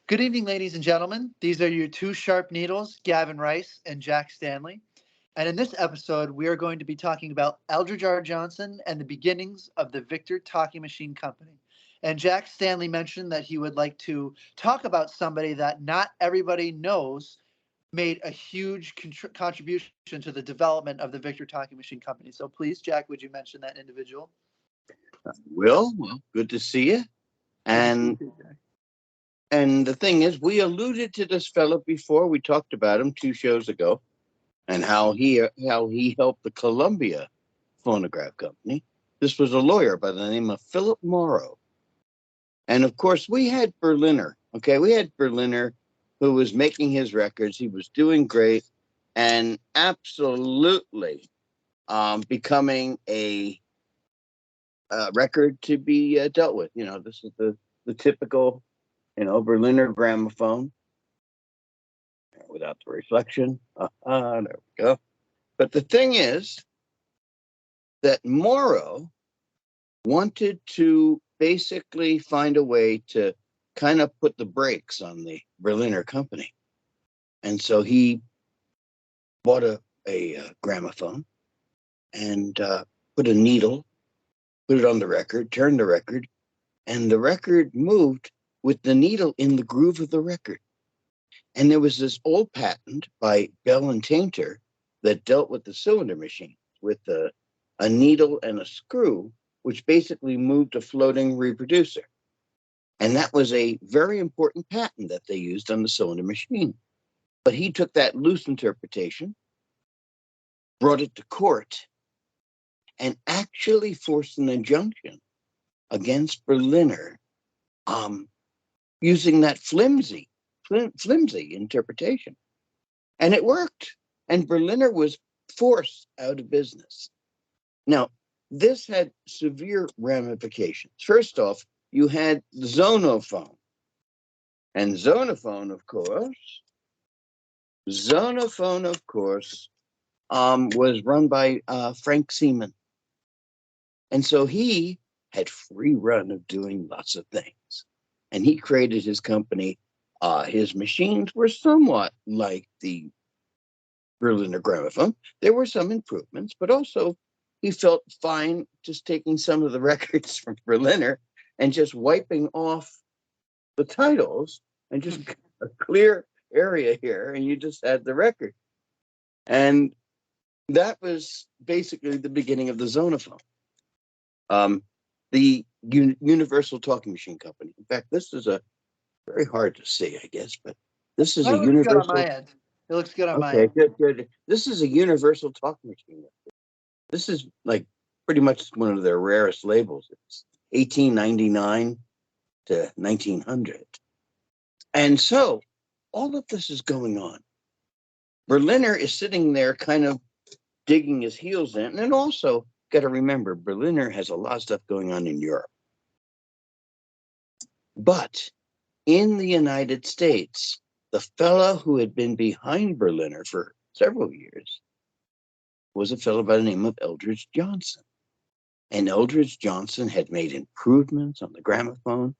Good evening, ladies and gentlemen. These are your two sharp needles, Gavin Rice and Jack Stanley. And in this episode, we are going to be talking about Eldridge R. Johnson and the beginnings of the Victor Talking Machine Company. And Jack Stanley mentioned that he would like to talk about somebody that not everybody knows made a huge contribution to the development of the Victor Talking Machine Company. So please, Jack, would you mention that individual? Well, good to see you. And the thing is, we alluded to this fellow before. We talked about him 2 shows ago, and how he helped the Columbia Phonograph Company. This was a lawyer by the name of Philip Morrow, and of course we had Berliner. Okay, we had Berliner, who was making his records. He was doing great, and absolutely becoming a record to be dealt with. This is the typical, Berliner gramophone without the reflection. There we go. But the thing is that Morrow wanted to basically find a way to kind of put the brakes on the Berliner company. And so he bought a gramophone and put a needle, put it on the record, turned the record, and the record moved with the needle in the groove of the record. And there was this old patent by Bell and Tainter that dealt with the cylinder machine with a needle and a screw, which basically moved a floating reproducer. And that was a very important patent that they used on the cylinder machine. But he took that loose interpretation, brought it to court, and actually forced an injunction against Berliner using that flimsy interpretation. And it worked. And Berliner was forced out of business. Now, this had severe ramifications. First off, you had Zonophone. And Zonophone, of course, was run by Frank Seaman. And so he had free run of doing lots of things. And he created his company. His machines were somewhat like the Berliner gramophone. There were some improvements, but also he felt fine just taking some of the records from Berliner and just wiping off the titles and just a clear area here, and you just had the record. And that was basically the beginning of the Zonophone. The Universal Talking Machine Company. In fact, this is a very hard to see, I guess, but this is a universal. Good on my end. It looks good on my end. Okay, good. This is a Universal Talking Machine. This is like pretty much one of their rarest labels. It's 1899 to 1900. And so all of this is going on. Berliner is sitting there kind of digging his heels in. And also, got to remember, Berliner has a lot of stuff going on in Europe. But in the United States, the fellow who had been behind Berliner for several years was a fellow by the name of Eldridge Johnson. And Eldridge Johnson had made improvements on the gramophone,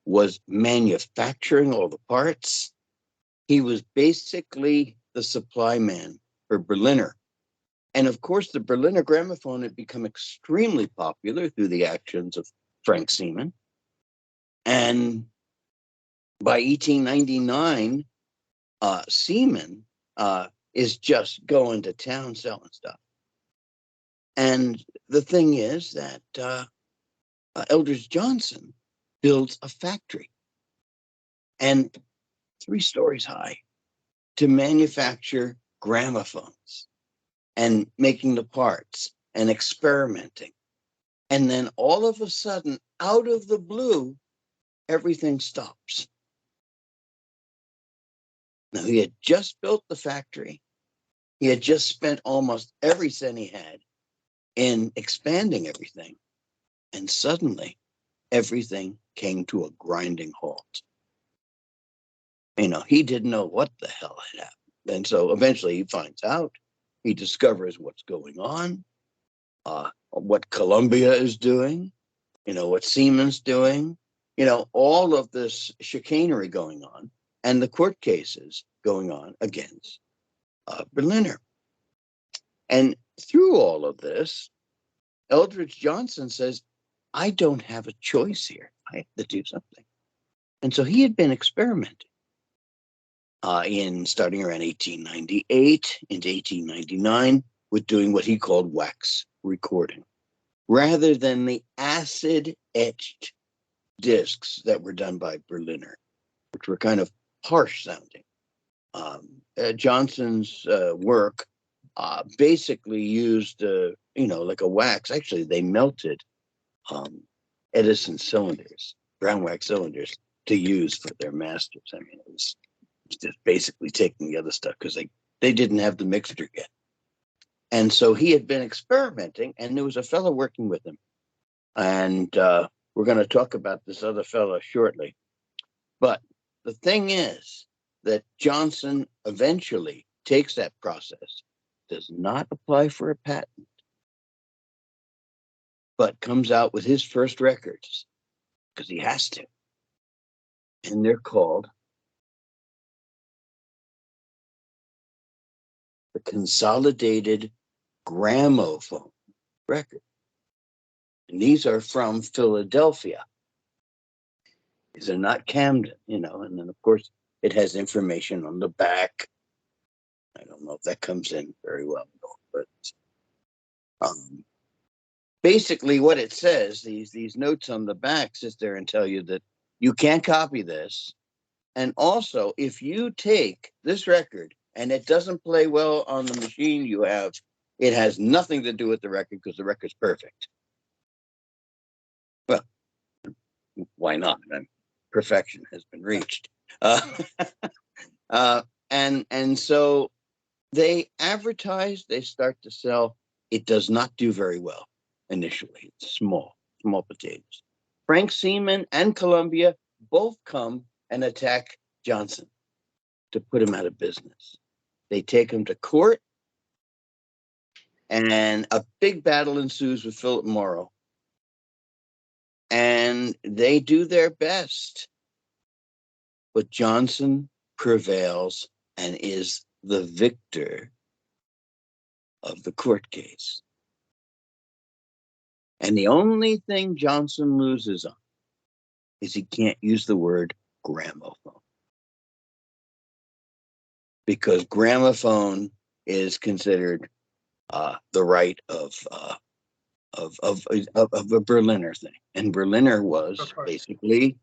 was manufacturing all the parts. He was basically the supply man for Berliner. And of course, the Berliner gramophone had become extremely popular through the actions of Frank Seaman. And by 1899, Seaman is just going to town selling stuff. And the thing is that Eldridge Johnson builds a factory, and 3 stories high, to manufacture gramophones and making the parts and experimenting. And then all of a sudden, out of the blue, everything stops. Now, he had just built the factory. He had just spent almost every cent he had in expanding everything. And suddenly, everything came to a grinding halt. He didn't know what the hell had happened. And so eventually he finds out. He discovers what's going on, what Columbia is doing, what Siemens doing, all of this chicanery going on. and the court cases going on against Berliner. And through all of this, Eldridge Johnson says, I don't have a choice here. I have to do something. And so he had been experimenting in starting around 1898 into 1899 with doing what he called wax recording, rather than the acid-etched discs that were done by Berliner, which were kind of harsh sounding. Johnson's work basically used, like a wax. Actually, they melted Edison cylinders, brown wax cylinders, to use for their masters. I mean, it was just basically taking the other stuff because they didn't have the mixture yet. And so he had been experimenting, and there was a fellow working with him. And we're going to talk about this other fellow shortly. But the thing is that Johnson eventually takes that process, does not apply for a patent, but comes out with his first records because he has to. And they're called the Consolidated Gramophone Record. And these are from Philadelphia. These are not Camden, and then of course it has information on the back. I don't know if that comes in very well, but basically what it says, these notes on the back sit there and tell you that you can't copy this. And also, if you take this record and it doesn't play well on the machine you have, it has nothing to do with the record because the record's perfect. Well, why not? Perfection has been reached. And so they advertise, they start to sell. It does not do very well initially. It's small potatoes. Frank Seaman and Columbia both come and attack Johnson to put him out of business. They take him to court, and a big battle ensues with Philip Morrow. And they do their best. But Johnson prevails and is the victor of the court case. And the only thing Johnson loses on is he can't use the word gramophone. Because gramophone is considered the right of a Berliner thing. And Berliner was basically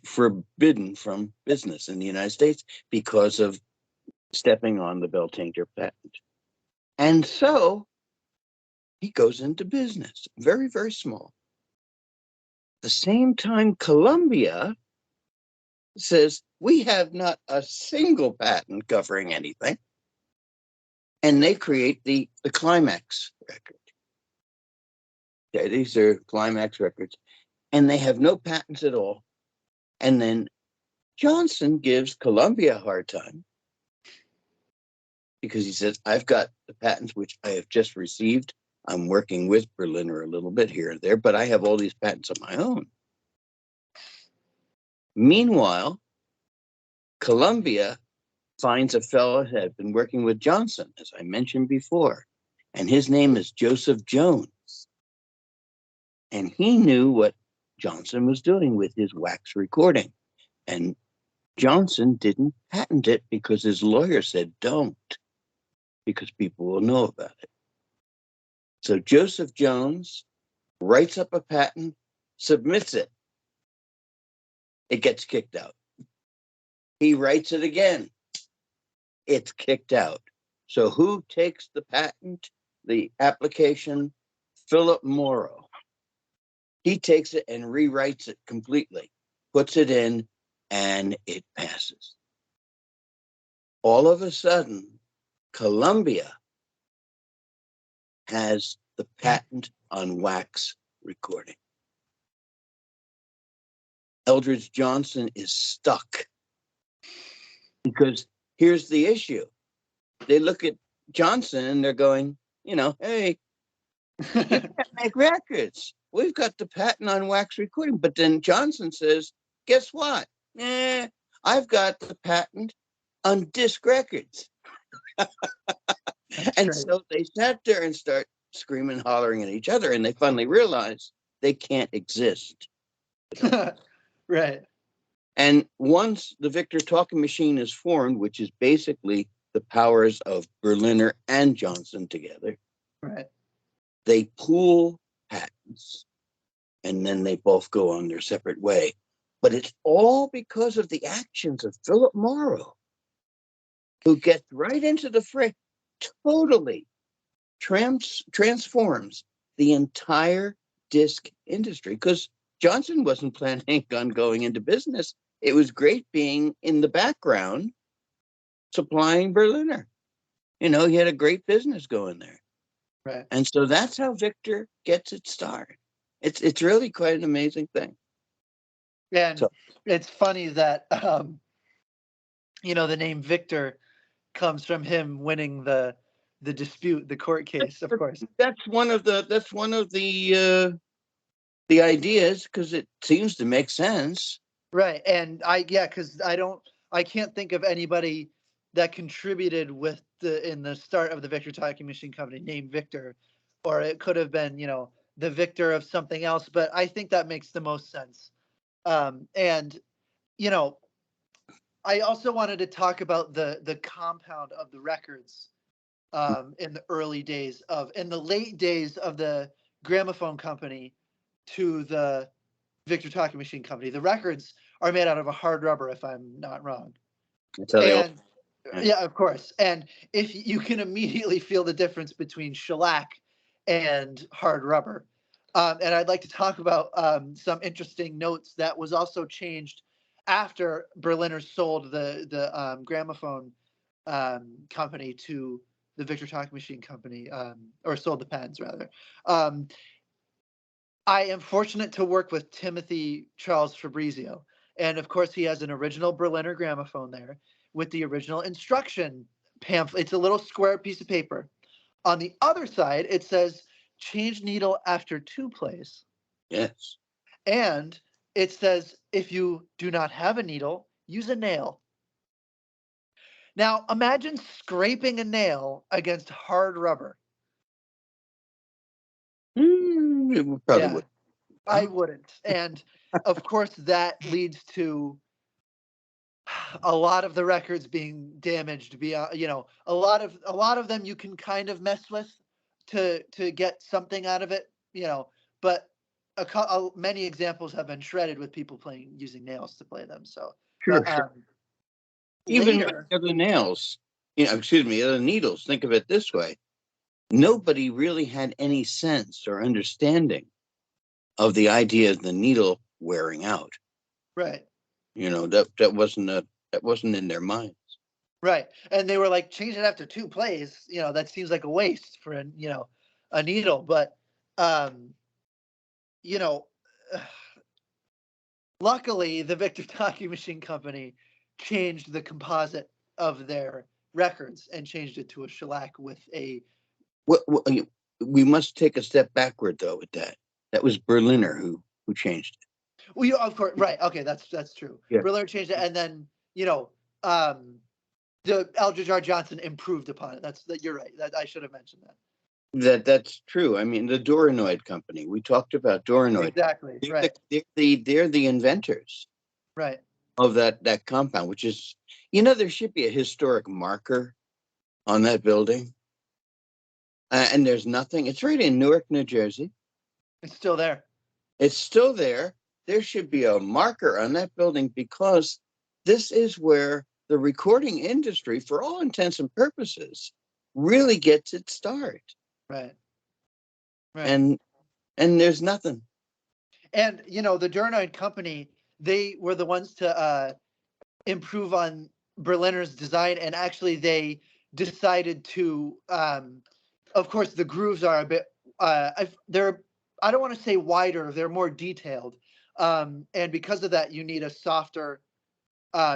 forbidden from business in the United States because of stepping on the Bell-Tainter patent. And so he goes into business, very, very small. At the same time, Columbia says, we have not a single patent covering anything. And they create the Climax record. Okay, these are Climax records. And they have no patents at all. And then Johnson gives Columbia a hard time because he says, I've got the patents which I have just received. I'm working with Berliner a little bit here and there, but I have all these patents of my own. Meanwhile, Columbia finds a fellow that had been working with Johnson, as I mentioned before, and his name is Joseph Jones. And he knew what Johnson was doing with his wax recording. And Johnson didn't patent it because his lawyer said don't, because people will know about it. So Joseph Jones writes up a patent, submits it. It gets kicked out. He writes it again. It's kicked out. So who takes the patent, the application? Philip Morrow. He takes it and rewrites it completely, puts it in, and it passes. All of a sudden, Columbia has the patent on wax recording. Eldridge Johnson is stuck because here's the issue. They look at Johnson and they're going, hey, you can't make records. We've got the patent on wax recording. But then Johnson says, guess what? I've got the patent on disc records. That's And great. so they sat there and start screaming, hollering at each other, and they finally realized they can't exist. Right. And once the Victor Talking Machine is formed, which is basically the powers of Berliner and Johnson together, Right. they pool patents, and then they both go on their separate way. But it's all because of the actions of Philip Morrow, who gets right into the fray, totally transforms the entire disc industry, because Johnson wasn't planning on going into business. It was great being in the background supplying Berliner. He had a great business going there. Right. And so that's how Victor gets its start. It's really quite an amazing thing. And So it's funny that the name Victor comes from him winning the dispute, the court case, of course. that's one of the ideas, because it seems to make sense. Right. And because I can't think of anybody that contributed in the start of the Victor Talking Machine Company named Victor, or it could have been, the Victor of something else, but I think that makes the most sense. And, I also wanted to talk about the compound of the records in the late days of the gramophone company to the Victor Talking Machine Company. The records are made out of a hard rubber, if I'm not wrong. That's how they all. And yeah, of course. And if you can immediately feel the difference between shellac and hard rubber. And I'd like to talk about some interesting notes that was also changed after Berliner sold the gramophone company to the Victor Talking Machine Company, or sold the patents rather. I am fortunate to work with Timothy Charles Fabrizio. And of course, he has an original Berliner gramophone there with the original instruction pamphlet. It's a little square piece of paper. On the other side, it says change needle after 2 plays. Yes. And it says if you do not have a needle, use a nail. Now, imagine scraping a nail against hard rubber. It probably Yeah, would. I wouldn't. And of course, that leads to a lot of the records being damaged beyond, a lot of them you can kind of mess with to get something out of it, but many examples have been shredded with people using nails to play them. So, Sure, but sure. Even with later, the other nails, excuse me, other needles. Think of it this way: nobody really had any sense or understanding of the idea of the needle wearing out. right, That wasn't in their minds. right, and they were like, change it after 2 plays. That seems like a waste for a needle, but you know. Luckily, the Victor Talking Machine Company changed the composite of their records and changed it to a shellac with a. We must take a step backward, though, with that. That was Berliner who changed it. Well, of course, right? Okay, that's true. Yeah. Berliner changed it, and then the Eldridge R. Johnson improved upon it. You're right. That I should have mentioned that. That's true. I mean, the Doranoid company. We talked about Doranoid. Exactly. Right. They're the inventors. Right. Of that compound, which is, there should be a historic marker on that building. And there's nothing. It's right in Newark, New Jersey. It's still there. It's still there. There should be a marker on that building, because this is where the recording industry, for all intents and purposes, really gets its start. Right. Right. And there's nothing. And the Doranoid company, they were the ones to improve on Berliner's design, and actually they decided to of course the grooves are a bit they're, I don't want to say wider, they're more detailed, and because of that you need a softer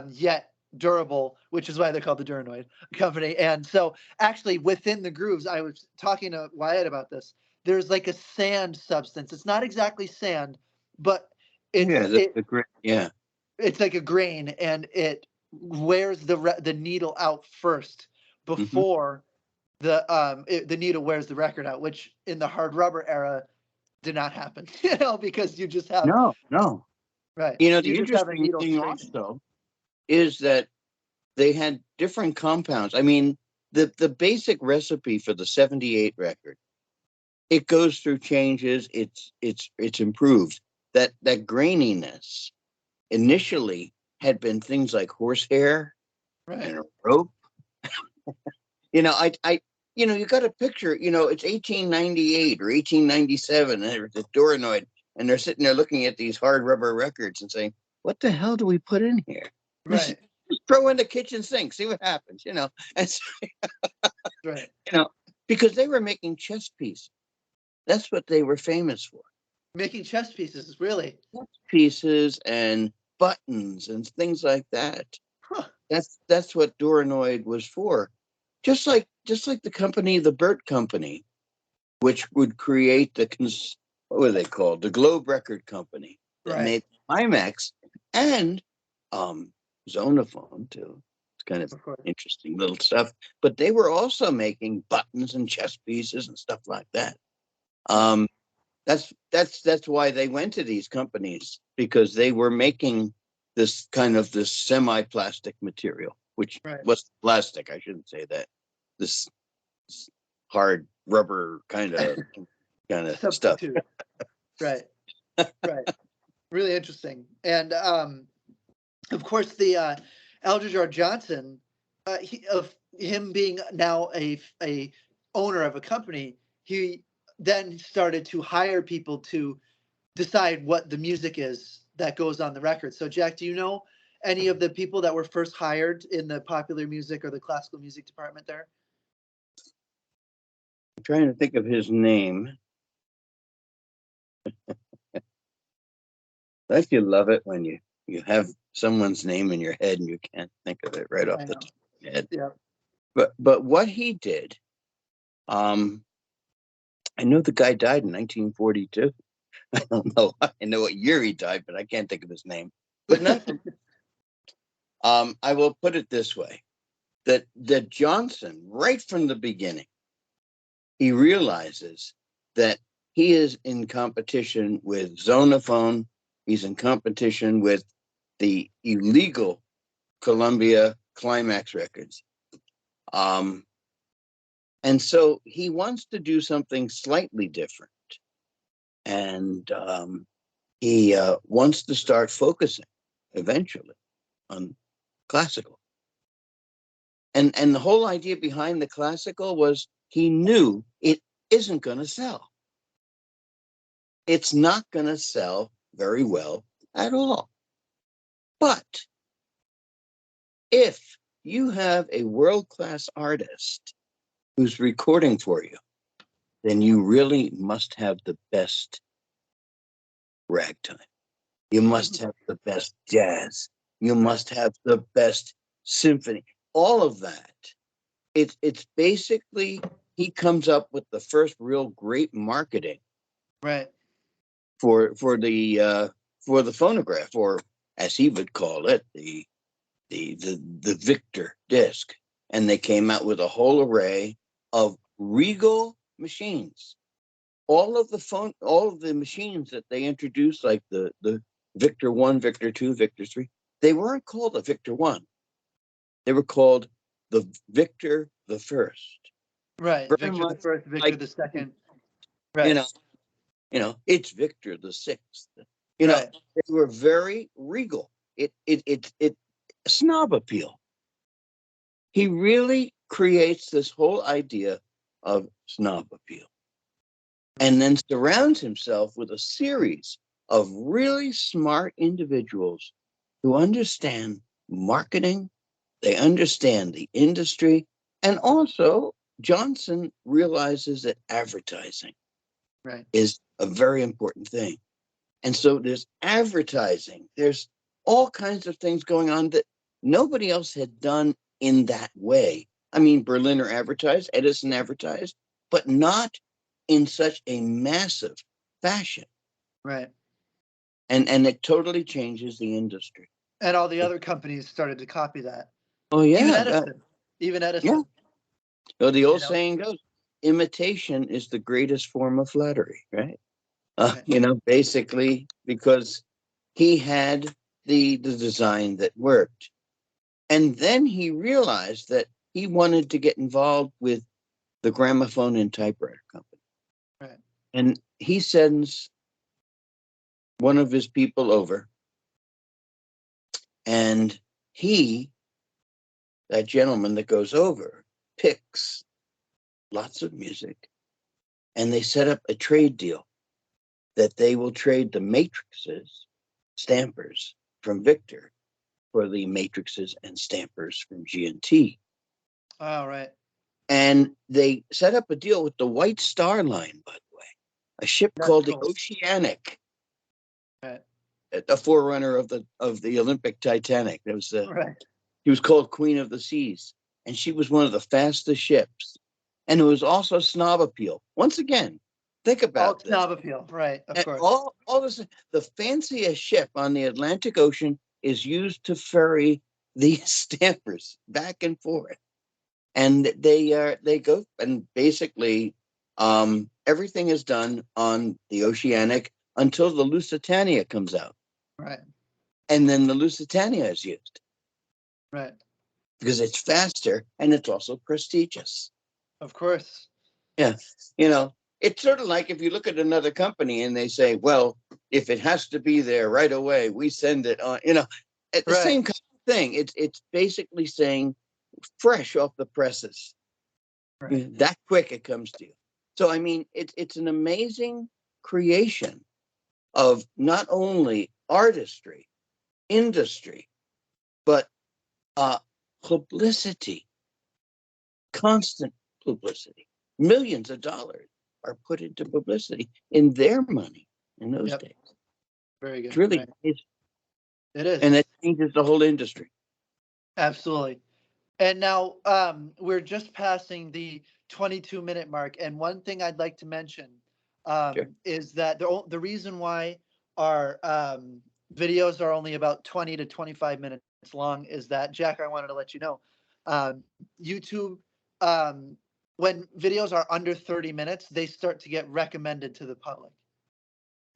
yet durable, which is why they're called the Doranoid company. And so actually within the grooves, I was talking to Wyatt about this, there's like a sand substance. It's not exactly sand, but it's the grit. Yeah. it's like a grain, and it wears the needle out first Mhm. before the needle wears the record out, which in the hard rubber era did not happen. Because you just have No, no. right, you The just have a interesting needle thing scraping. also is that they had different compounds. I mean, the basic recipe for the 78 record, it goes through changes, it's improved. That graininess initially had been things like horsehair Right, and a rope. I you got a picture, it's 1898 or 1897, and there's a Doranoid, and they're sitting there looking at these hard rubber records and saying, what the hell do we put in here? right, Just throw in the kitchen sink, see what happens, And so, right. you know, because they were making chess pieces. That's what they were famous for. Making chess pieces is really, Chess pieces and buttons and things like that. huh, That's what Doranoid was for. Just like the company, the Burt Company, which would create what were they called? The Globe Record Company that right, made IMAX and um, Zonophone too. It's kind of of course. interesting little stuff. But they were also making buttons and chess pieces and stuff like that. Wow. Um, that's why they went to these companies, because they were making this semi-plastic material, which Right. was plastic. I shouldn't say that. This hard rubber kind of stuff. Substitute. Right, right. Really interesting. And of course, the Alger Jar Johnson, of him being now a owner of a company, he then started to hire people to decide what the music is that goes on the record. So, Jack, do you know any of the people that were first hired in the popular music or the classical music department there? I'm trying to think of his name. Don't you love it when you have someone's name in your head and you can't think of it right off I the know. top of your head? Yeah. But what he did, um, I know the guy died in 1942. I don't know. I know what year he died, but I can't think of his name. But I will put it this way: that Johnson, right from the beginning, he realizes that he is in competition with Zonophone. He's in competition with the illegal Columbia Climax records. And so he wants to do something slightly different. And he wants to start focusing eventually on classical. And the whole idea behind the classical was he knew it isn't going to sell. It's not going to sell very well at all. But if you have a world-class artist who's recording for you, then you really must have the best ragtime. You must have the best jazz. You must have the best symphony. All of that. It's basically, he comes up with the first real great marketing Right. for the phonograph, or as he would call it, the Victor disc. And they came out with a whole array of Regal machines. All of the machines that they introduced, like the Victor 1, Victor 2, Victor 3, they weren't called the Victor 1. They were called the Victor the First. Right. Very Victor the much First, Victor like, the Second. you Right. know, it's Victor the Sixth. Right. They were very regal. It snob appeal. He really creates this whole idea of snob appeal, and then surrounds himself with a series of really smart individuals who understand marketing, they understand the industry, and also Johnson realizes that advertising Right. is a very important thing. And so there's advertising, there's all kinds of things going on that nobody else had done in that way. I mean, Berliner advertised, Edison advertised, but not in such a massive fashion. Right. And it totally changes the industry. And all the other companies started to copy that. Oh Even yeah, Edison. Even yeah. Edison. So the You old know? saying goes, imitation is the greatest form of flattery, right? Right. Basically because he had the design that worked. And then he realized that he wanted to get involved with the gramophone and typewriter company. Right. And he sends one of his people over, and that gentleman that goes over, picks lots of music, and they set up a trade deal that they will trade the matrices, stampers from Victor for the matrices and stampers from G&T. Oh, right. And they set up a deal with the White Star Line, by the way, a ship That's called cool. the Oceanic, Right. the forerunner of the Olympic Titanic. It was Right. She was called Queen of the Seas, and she was one of the fastest ships. And it was also snob appeal. Once again, think All about this. snob appeal. Right. Of And course. all this, the fanciest ship on the Atlantic Ocean is used to ferry these stampers back and forth. And they go, and basically everything is done on the Oceanic until the Lusitania comes out. Right. And then the Lusitania is used Right. because it's faster and it's also prestigious. Of course. Yeah. It's sort of like if you look at another company and they say, well, if it has to be there right away, we send it on, at the Right. same kind of thing. It's basically saying fresh off the presses. Right. That quick it comes to you. So, I mean, it's an amazing creation of not only artistry, industry, but publicity, constant publicity. Millions of dollars are put into publicity in their money in those Yep. days. Very good. It's really Right. amazing. It is. And it changes the whole industry. Absolutely. And now we're just passing the 22-minute mark. And one thing I'd like to mention Sure. is that the reason why our videos are only about 20 to 25 minutes long is that, Jack, I wanted to let you know, YouTube, when videos are under 30 minutes, they start to get recommended to the public,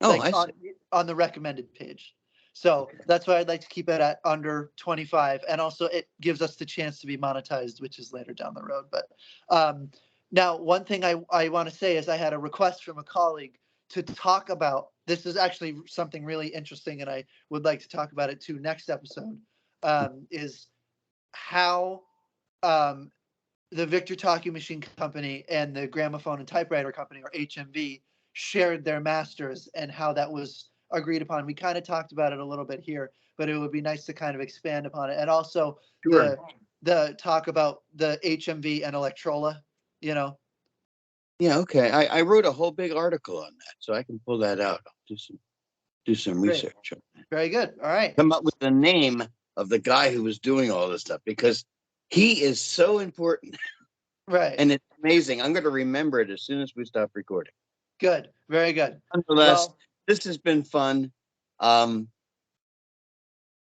Oh, like I see. on the recommended page. So Okay. that's why I'd like to keep it at under 25. And also it gives us the chance to be monetized, which is later down the road. But now one thing I want to say is I had a request from a colleague to talk about, this is actually something really interesting, and I would like to talk about it too next episode, is how the Victor Talking Machine Company and the Gramophone and Typewriter Company, or HMV, shared their masters and how that was agreed upon. We kind of talked about it a little bit here, but it would be nice to kind of expand upon it. And also Sure. the talk about the HMV and Electrola, you know. Yeah, okay. I wrote a whole big article on that, so I can pull that out. I'll do some Great. research on that. Very good. All right. Come up with the name of the guy who was doing all this stuff, because he is so important Right. and it's amazing. I'm going to remember it as soon as we stop recording. Good. Very good. Nonetheless, Well, this has been fun.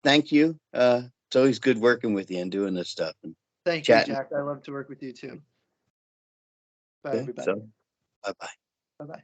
Thank you. It's always good working with you and doing this stuff and thank you, chatting. Jack. I love to work with you too. Bye, Okay, everybody. so bye-bye. Bye-bye.